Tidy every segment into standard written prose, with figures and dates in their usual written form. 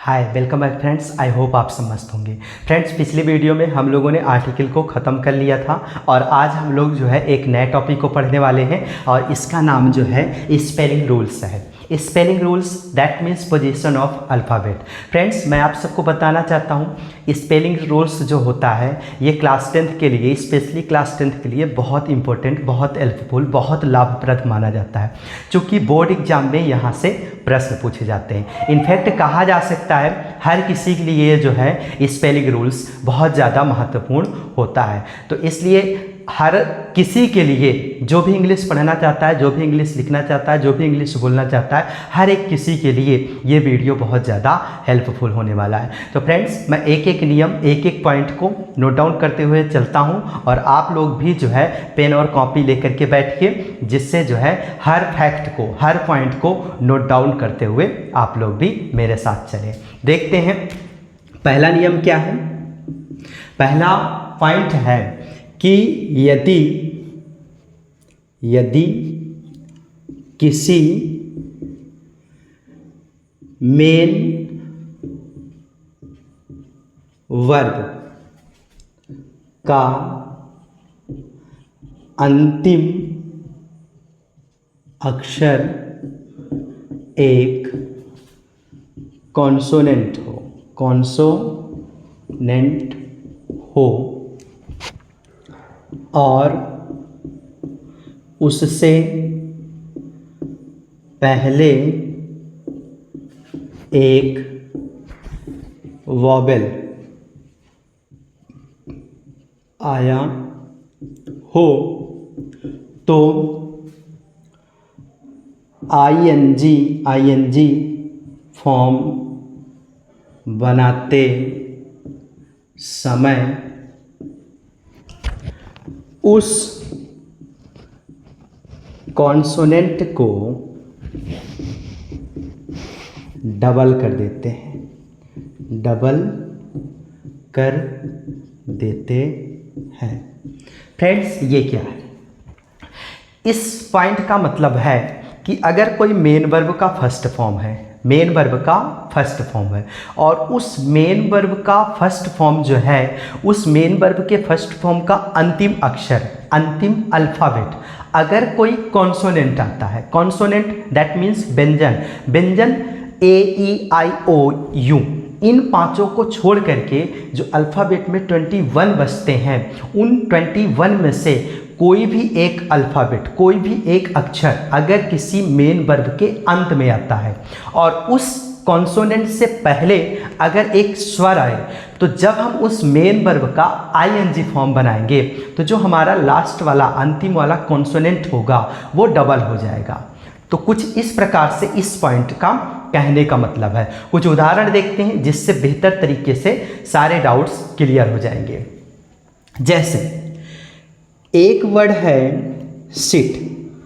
Hi welcome back friends. I hope आप सब मस्त होंगे। फ्रेंड्स, पिछले वीडियो में हम लोगों ने आर्टिकल को ख़त्म कर लिया था और आज हम लोग जो है एक नए टॉपिक को पढ़ने वाले हैं और इसका नाम जो है स्पेलिंग रूल्स है। Spelling rules that means position of alphabet. Friends, मैं आप सबको बताना चाहता हूँ स्पेलिंग रूल्स जो होता है ये क्लास 10th के लिए, स्पेशली क्लास 10th के लिए बहुत इंपॉर्टेंट, बहुत हेल्पफुल, बहुत लाभप्रद माना जाता है, क्योंकि बोर्ड एग्जाम में यहाँ से प्रश्न पूछे जाते हैं। इनफैक्ट कहा जा सकता है हर किसी के लिए जो है स्पेलिंग रूल्स बहुत ज़्यादा महत्वपूर्ण होता है। तो इसलिए हर किसी के लिए जो भी इंग्लिश पढ़ना चाहता है, जो भी इंग्लिश लिखना चाहता है, जो भी इंग्लिश बोलना चाहता है, हर एक किसी के लिए ये वीडियो बहुत ज़्यादा हेल्पफुल होने वाला है। तो फ्रेंड्स, मैं एक एक नियम, एक एक पॉइंट को नोट डाउन करते हुए चलता हूँ और आप लोग भी जो है पेन और कॉपी लेकर के बैठिए, जिससे जो है हर फैक्ट को, हर पॉइंट को नोट डाउन करते हुए आप लोग भी मेरे साथ चलें। देखते हैं पहला नियम क्या है। पहला पॉइंट है कि यदि किसी मेन वर्ब का अंतिम अक्षर एक कॉन्सोनेंट हो और उससे पहले एक वॉवेल आया हो तो आईएनजी फॉर्म बनाते समय उस कॉन्सोनेंट को डबल कर देते हैं। फ्रेंड्स, ये क्या है? इस पॉइंट का मतलब है कि अगर कोई मेन वर्ब का फर्स्ट फॉर्म है, मेन वर्ब का फर्स्ट फॉर्म है और उस मेन वर्ब का फर्स्ट फॉर्म जो है, उस मेन वर्ब के फर्स्ट फॉर्म का अंतिम अक्षर, अंतिम अल्फ़ाबेट, अगर कोई कॉन्सोनेंट आता है, कॉन्सोनेंट दैट मीन्स व्यंजन AEIOU, इन पांचों को छोड़ करके जो अल्फ़ाबेट में 21 बचते हैं, उन 21 में से कोई भी एक अल्फ़ाबेट, कोई भी एक अक्षर अगर किसी मेन वर्ब के अंत में आता है और उस कॉन्सोनेंट से पहले अगर एक स्वर आए, तो जब हम उस मेन वर्ब का ING फॉर्म बनाएंगे तो जो हमारा लास्ट वाला, अंतिम वाला कॉन्सोनेंट होगा वो डबल हो जाएगा। तो कुछ इस प्रकार से इस पॉइंट का कहने का मतलब है। कुछ उदाहरण देखते हैं जिससे बेहतर तरीके से सारे डाउट्स क्लियर हो जाएंगे। जैसे एक वर्ड है सिट,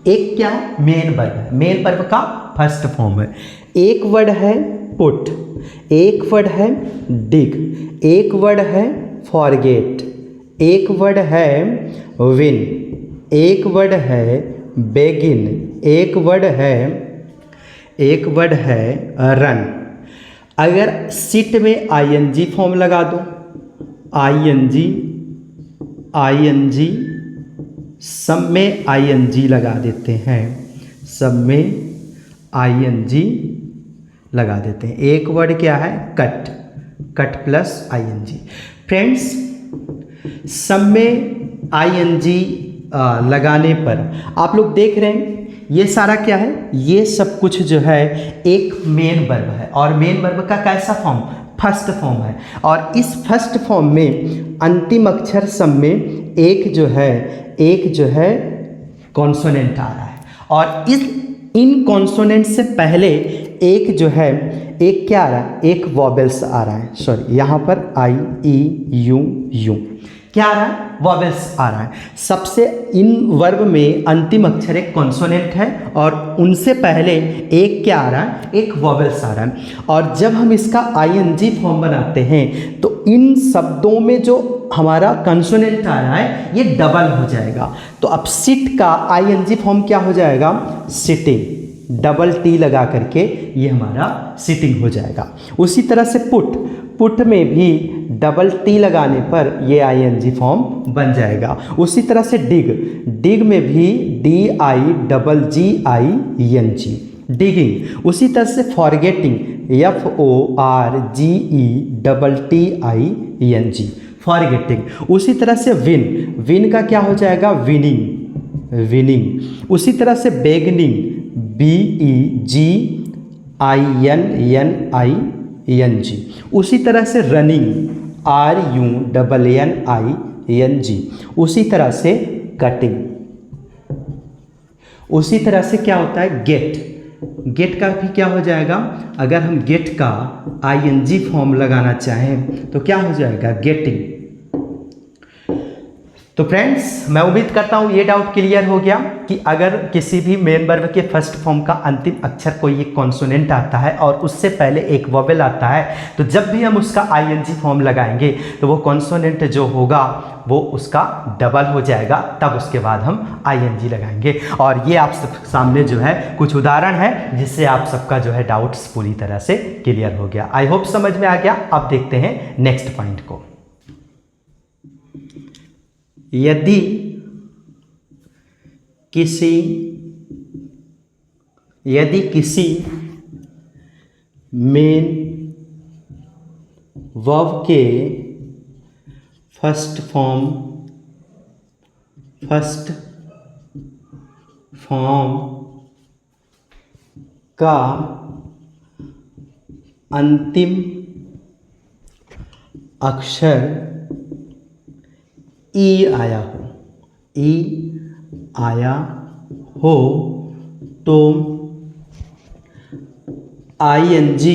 एक क्या है? मेन वर्ब है, मेन वर्ब का फर्स्ट फॉर्म है। एक वर्ड है पुट, एक वर्ड है डिग, एक वर्ड है फॉरगेट, एक वर्ड है विन, एक वर्ड है बेगिन, एक वर्ड है रन। अगर सिट में ING फॉर्म लगा दो, ING, सब में ING लगा देते हैं, सब में ING लगा देते हैं। एक वर्ड क्या है? Cut plus ING। फ्रेंड्स, सब में ING लगाने पर आप लोग देख रहे हैं ये सारा क्या है? ये सब कुछ जो है एक मेन वर्ब है और मेन वर्ब का कैसा फॉर्म? फर्स्ट फॉर्म है और इस फर्स्ट फॉर्म में अंतिम अक्षर सब में एक जो है कॉन्सोनेंट आ रहा है और इन कॉन्सोनेंट से पहले एक जो है, एक क्या आ रहा है? एक वॉवेल्स आ रहा है। सॉरी, यहाँ पर IEUU क्या आ रहा है? वॉवेल्स आ रहा है। सबसे इन वर्ब में अंतिम अक्षर एक कॉन्सोनेंट है और उनसे पहले एक क्या आ रहा है? एक वॉवेल्स आ रहा है। और जब हम इसका ING फॉर्म बनाते हैं तो इन शब्दों में जो हमारा कंसोनेंट आ रहा है ये डबल हो जाएगा। तो अब सिट का ING फॉर्म क्या हो जाएगा? सिटिंग। डबल टी लगा करके ये हमारा सिटिंग हो जाएगा। उसी तरह से पुट में भी डबल टी लगाने पर ये आईएनजी फॉर्म बन जाएगा। उसी तरह से डिग में भी DIGGING डिगिंग। उसी तरह से फॉरगेटिंग FORGETTING फॉरगेटिंग। उसी तरह से विन का क्या हो जाएगा, विनिंग। उसी तरह से बेगनिंग BEGINNING। उसी तरह से रनिंग RUNNING। उसी तरह से कटिंग। उसी तरह से क्या होता है, गेट का भी क्या हो जाएगा, अगर हम गेट का ING फॉर्म लगाना चाहें तो क्या हो जाएगा, गेटिंग। तो फ्रेंड्स, मैं उम्मीद करता हूँ ये डाउट क्लियर हो गया कि अगर किसी भी मेन वर्ब के फर्स्ट फॉर्म का अंतिम अक्षर कोई एक कॉन्सोनेंट आता है और उससे पहले एक वोवेल आता है, तो जब भी हम उसका ING फॉर्म लगाएंगे तो वो कॉन्सोनेंट जो होगा वो उसका डबल हो जाएगा, तब उसके बाद हम ING लगाएंगे। और ये आप सब सामने जो है कुछ उदाहरण है जिससे आप सबका जो है डाउट्स पूरी तरह से क्लियर हो गया। आई होप समझ में आ गया। अब देखते हैं नेक्स्ट पॉइंट को। यदि किसी मेन वर्ब के फर्स्ट फॉर्म का अंतिम अक्षर ई आया हो तो ING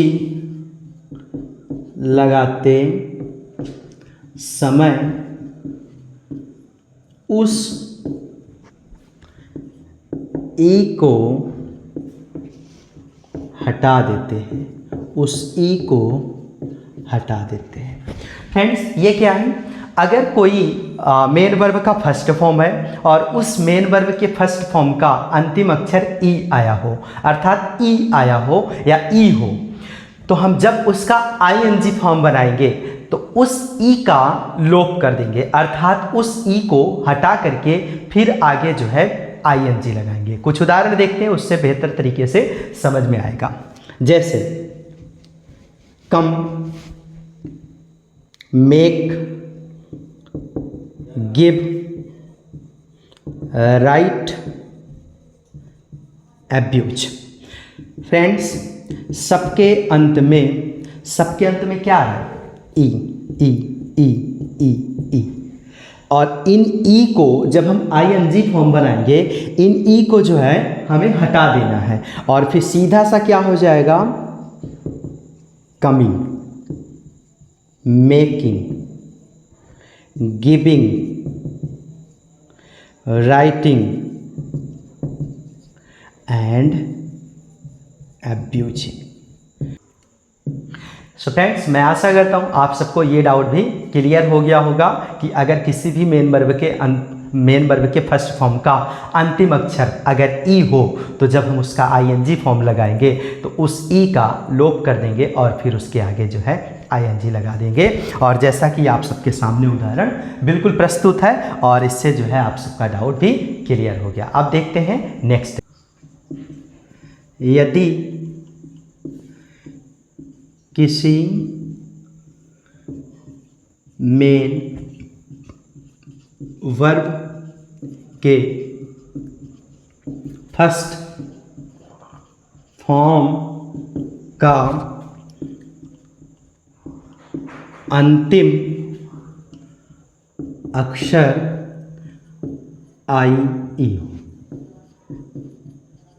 लगाते समय उस ई को हटा देते हैं, फ्रेंड्स ये क्या है, अगर कोई मेन वर्ब का फर्स्ट फॉर्म है और उस मेन वर्ब के फर्स्ट फॉर्म का अंतिम अक्षर ई आया हो, अर्थात ई आया हो या ई हो, तो हम जब उसका ING फॉर्म बनाएंगे तो उस ई का लोप कर देंगे, अर्थात उस ई को हटा करके फिर आगे जो है ING लगाएंगे। कुछ उदाहरण देखते हैं, उससे बेहतर तरीके से समझ में आएगा। जैसे come, make, give, write, abuse. Friends, सबके अंत में क्या है, ई। और इन ई को जब हम ING फॉर्म बनाएंगे, इन ई को जो है हमें हटा देना है और फिर सीधा सा क्या हो जाएगा, coming, making, giving, writing and abusing. So friends, मैं आशा करता हूँ आप सबको ये डाउट भी क्लियर हो गया होगा कि अगर किसी भी मेन वर्ब के फर्स्ट फॉर्म का अंतिम अक्षर अगर ई हो तो जब हम उसका ING फॉर्म लगाएंगे तो उस ई का लोप कर देंगे और फिर उसके आगे जो है ING लगा देंगे। और जैसा कि आप सबके सामने उदाहरण बिल्कुल प्रस्तुत है और इससे जो है आप सबका डाउट भी क्लियर हो गया। अब देखते हैं नेक्स्ट। यदि किसी मेन वर्ब के फर्स्ट फॉर्म का अंतिम अक्षर IE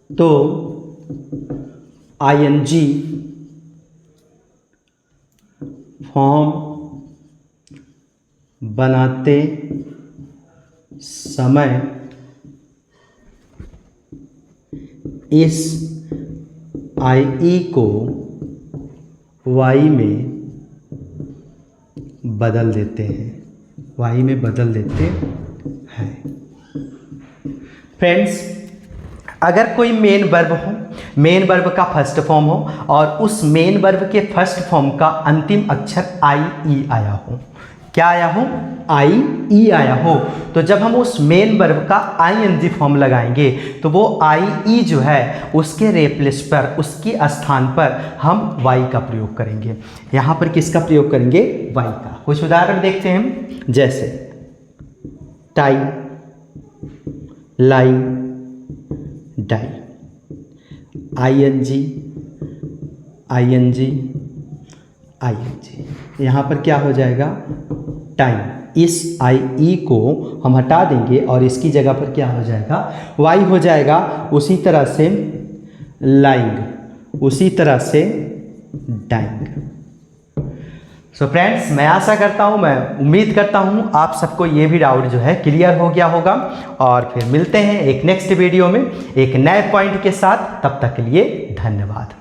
तो ING फॉर्म बनाते समय इस IE को Y में बदल देते हैं, फ्रेंड्स, अगर कोई मेन वर्ब हो मेन वर्ब का फर्स्ट फॉर्म हो और उस मेन वर्ब के फर्स्ट फॉर्म का अंतिम अक्षर आई ई आया हो। क्या आया हो? आई ई आया हो। तो जब हम उस मेन वर्ब का आईएनजी फॉर्म लगाएंगे तो वो आई ई जो है उसके रिप्लेस पर, उसकी स्थान पर हम वाई का प्रयोग करेंगे। यहाँ पर किसका प्रयोग करेंगे? वाई का। कुछ उदाहरण देखते हैं, जैसे टाई, लाई, डाई, आईएनजी, आईएनजी, आईएनजी। यहाँ पर क्या हो जाएगा? टाइम। इस आई ई को हम हटा देंगे और इसकी जगह पर क्या हो जाएगा? वाई हो जाएगा। उसी तरह से लाइंग, उसी तरह से डाइंग। सो फ्रेंड्स, मैं आशा करता हूँ, मैं उम्मीद करता हूँ आप सबको ये भी डाउट जो है क्लियर हो गया होगा। और फिर मिलते हैं एक नेक्स्ट वीडियो में एक नए पॉइंट के साथ। तब तक के लिए धन्यवाद।